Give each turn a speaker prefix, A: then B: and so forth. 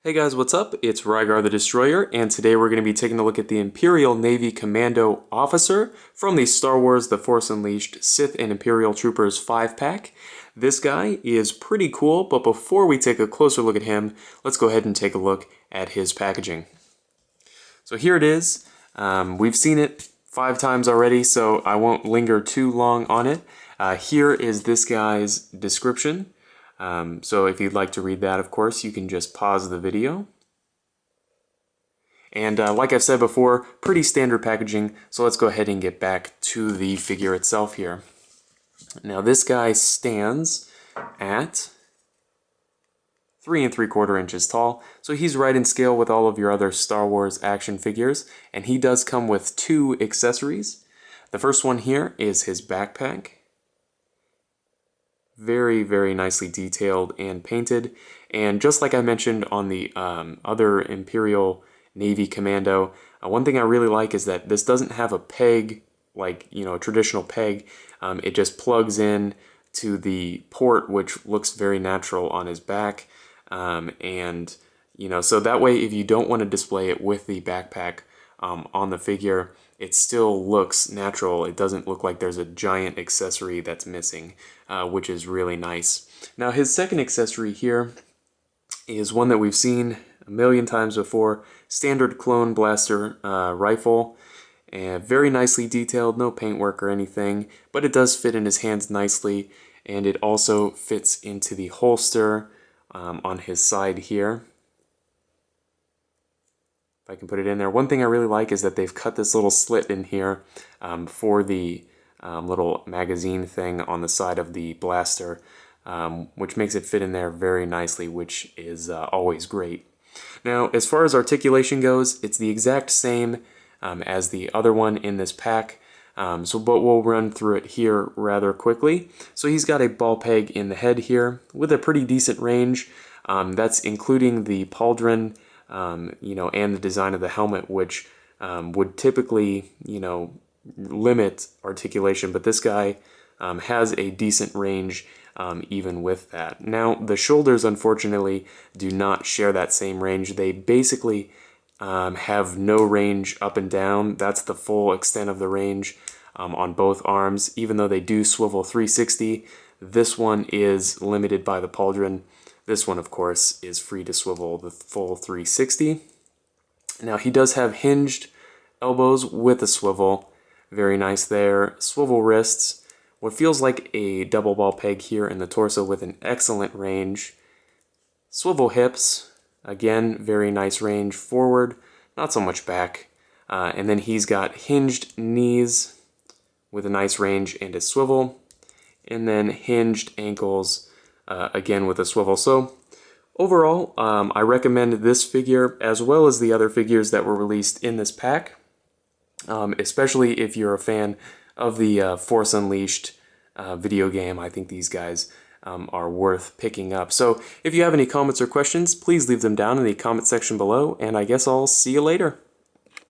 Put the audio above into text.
A: Hey guys, what's up? It's Rygar the Destroyer, and today we're going to be taking a look at the Imperial Navy Commando Officer from the Star Wars The Force Unleashed Sith and Imperial Troopers 5-pack. This guy is pretty cool, but before we take a closer look at him, let's go ahead and take a look at his packaging. So here it is. We've seen it 5 times already, so I won't linger too long on it. Here is this guy's description. So if you'd like to read that, of course, you can just pause the video. And like I've said before, pretty standard packaging, so let's go ahead and get back to the figure itself here. Now this guy stands at 3 3/4 inches tall, so he's right in scale with all of your other Star Wars action figures, and he does come with 2 accessories. The first one here is his backpack. Very, very nicely detailed and painted, and just like I mentioned on the other Imperial Navy Commando, one thing I really like is that this doesn't have a peg like, a traditional peg. It just plugs in to the port, which looks very natural on his back, and so that way if you don't want to display it with the backpack on the figure, it still looks natural. It doesn't look like there's a giant accessory that's missing, which is really nice. Now his second accessory here is one that we've seen a million times before. Standard clone blaster rifle, and very nicely detailed, no paintwork or anything, but it does fit in his hands nicely, and it also fits into the holster on his side here. If I can put it in there. One thing I really like is that they've cut this little slit in here for the little magazine thing on the side of the blaster, which makes it fit in there very nicely, which is always great. Now, as far as articulation goes, it's the exact same as the other one in this pack, but we'll run through it here rather quickly. So he's got a ball peg in the head here with a pretty decent range. That's including the pauldron, and the design of the helmet, which would typically, limit articulation, but this guy has a decent range even with that. Now, the shoulders, unfortunately, do not share that same range. They basically have no range up and down. That's the full extent of the range on both arms. Even though they do swivel 360, this one is limited by the pauldron. This one, of course, is free to swivel the full 360. Now, he does have hinged elbows with a swivel. Very nice there. Swivel wrists. What feels like a double ball peg here in the torso with an excellent range. Swivel hips. Again, very nice range forward. Not so much back. And then he's got hinged knees with a nice range and a swivel. And then hinged ankles. Again with a swivel. So overall, I recommend this figure as well as the other figures that were released in this pack, especially if you're a fan of the Force Unleashed video game. I think these guys are worth picking up. So if you have any comments or questions, please leave them down in the comment section below, and I guess I'll see you later.